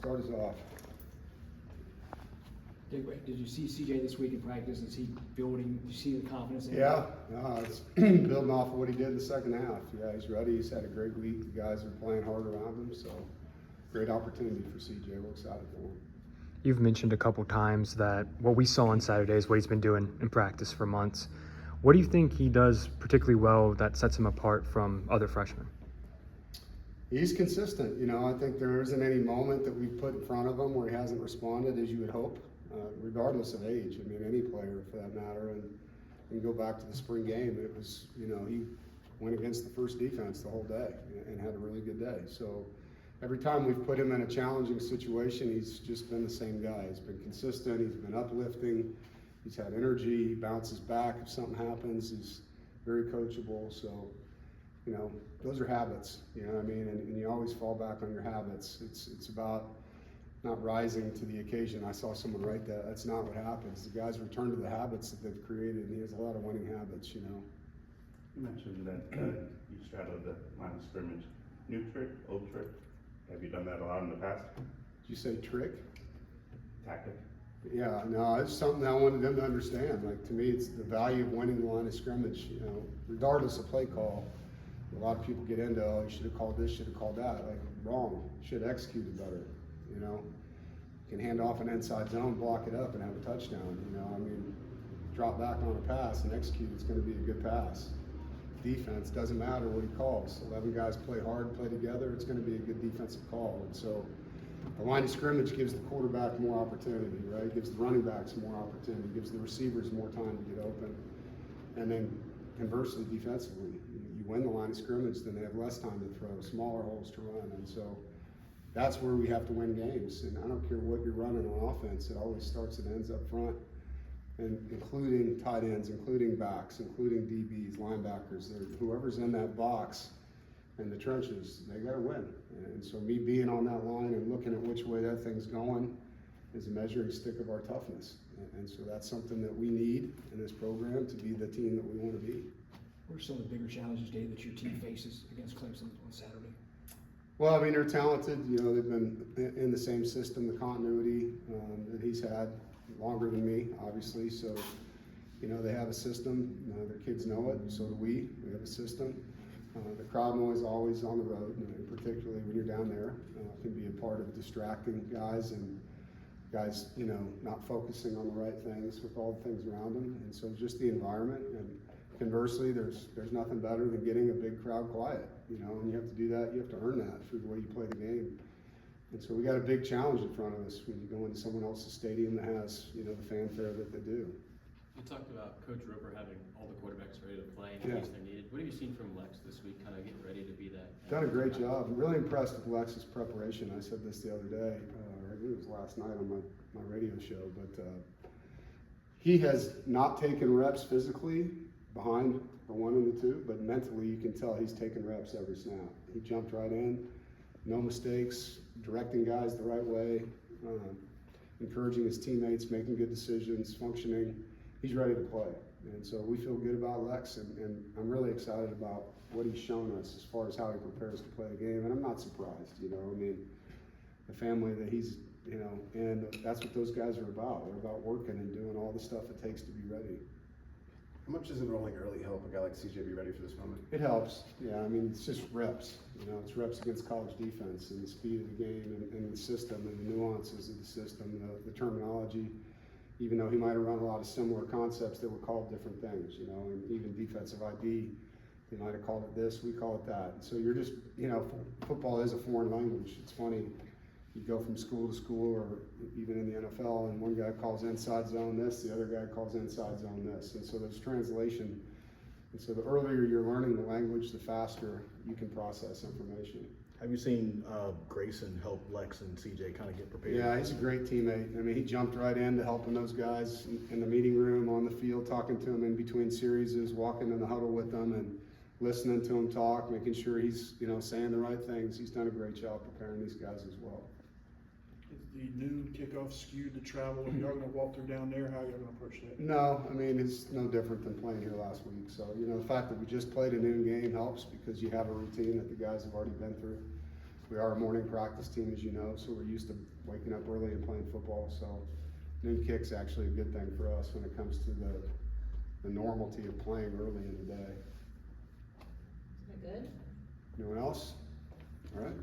Start us off. Did you see CJ this week in practice? Is he building? Did you see the confidence in him? Yeah, it's building off of what he did in the second half. Yeah, he's ready. He's had a great week. The guys are playing hard around him, so great opportunity for CJ. We're excited for him. You've mentioned a couple times that what we saw on Saturday is what he's been doing in practice for months. What do you think he does particularly well that sets him apart from other freshmen? He's consistent. You know, I think there isn't any moment that we've put in front of him where he hasn't responded as you would hope, regardless of age. I mean, any player for that matter. And go back to the spring game, it was, you know, he went against the first defense the whole day and had a really good day. So every time we've put him in a challenging situation, he's just been the same guy. He's been consistent. He's been uplifting. He's had energy. He bounces back if something happens. He's very coachable. So, you know, those are habits, you know what I mean? And you always fall back on your habits. It's about not rising to the occasion. I saw someone write that. That's not what happens. The guys return to the habits that they've created, and he has a lot of winning habits, you know. You mentioned that you straddled the line of scrimmage. New trick, old trick? Have you done that a lot in the past? Did you say trick? Tactic? Yeah, no, it's something I wanted them to understand. Like, to me, it's the value of winning the line of scrimmage, you know, regardless of play call. A lot of people get into, oh, you should have called this, should have called that. Like, wrong. Should have executed better, you know. You can hand off an inside zone, block it up, and have a touchdown, you know. I mean, drop back on a pass and execute, it's going to be a good pass. Defense, doesn't matter what he calls. 11 guys play hard, play together, it's going to be a good defensive call. And so the line of scrimmage gives the quarterback more opportunity, right? It gives the running backs more opportunity, gives the receivers more time to get open. And then conversely, defensively, you win the line of scrimmage, then they have less time to throw, smaller holes to run. And so that's where we have to win games. And I don't care what you're running on offense, it always starts and ends up front, and including tight ends, including backs, including DBs, linebackers, whoever's in that box in the trenches, they got to win. And so me being on that line and looking at which way that thing's going is a measuring stick of our toughness. And so that's something that we need in this program to be the team that we want to be. What are some of the bigger challenges, Dave, that your team faces against Clemson on Saturday? Well, I mean, they're talented. You know, they've been in the same system, the continuity that he's had longer than me, obviously. So, you know, they have a system. Their kids know it. So do we. We have a system. The crowd noise is always on the road, and particularly when you're down there, can be a part of distracting guys and guys, you know, not focusing on the right things with all the things around them. And so just the environment. And conversely, there's nothing better than getting a big crowd quiet, you know, and you have to do that. You have to earn that through the way you play the game. And so we got a big challenge in front of us when you go into someone else's stadium that has, you know, the fanfare that they do. You talked about Coach Roper having all the quarterbacks ready to play in case they're needed. What have you seen from Lex this week, kind of getting ready to be that? Done a great job. I'm really impressed with Lex's preparation. I said this the other day, or I think it was last night on my radio show, but he has not taken reps physically behind the 1 and the 2, but mentally you can tell he's taking reps every snap. He jumped right in, no mistakes, directing guys the right way, encouraging his teammates, making good decisions, functioning. He's ready to play. And so we feel good about Lex, and I'm really excited about what he's shown us as far as how he prepares to play the game. And I'm not surprised, you know, I mean, the family that he's, you know, and that's what those guys are about. They're about working and doing all the stuff it takes to be ready. How much does enrolling early help a guy like CJ be ready for this moment? It helps, yeah. I mean, it's just reps. You know, it's reps against college defense and the speed of the game and the system and the nuances of the system, the terminology. Even though he might have run a lot of similar concepts that were called different things, you know, and even defensive ID, they might have called it this, we call it that. So you're just, you know, football is a foreign language. It's funny. You go from school to school, or even in the NFL, and one guy calls inside zone this, the other guy calls inside zone this. And so there's translation. And so the earlier you're learning the language, the faster you can process information. Have you seen Grayson help Lex and CJ kind of get prepared? Yeah, he's a great teammate. I mean, he jumped right into helping those guys in the meeting room, on the field, talking to them in between series, walking in the huddle with them and listening to them talk, making sure he's, you know, saying the right things. He's done a great job preparing these guys as well. Is the new kickoff skewed to travel? Are y'all going to walk through down there? How are y'all going to approach that? No, I mean, it's no different than playing here last week. So, you know, the fact that we just played a noon game helps because you have a routine that the guys have already been through. We are a morning practice team, as you know, so we're used to waking up early and playing football, so noon kick's actually a good thing for us when it comes to the normalcy of playing early in the day. Is that good? Anyone else? All right.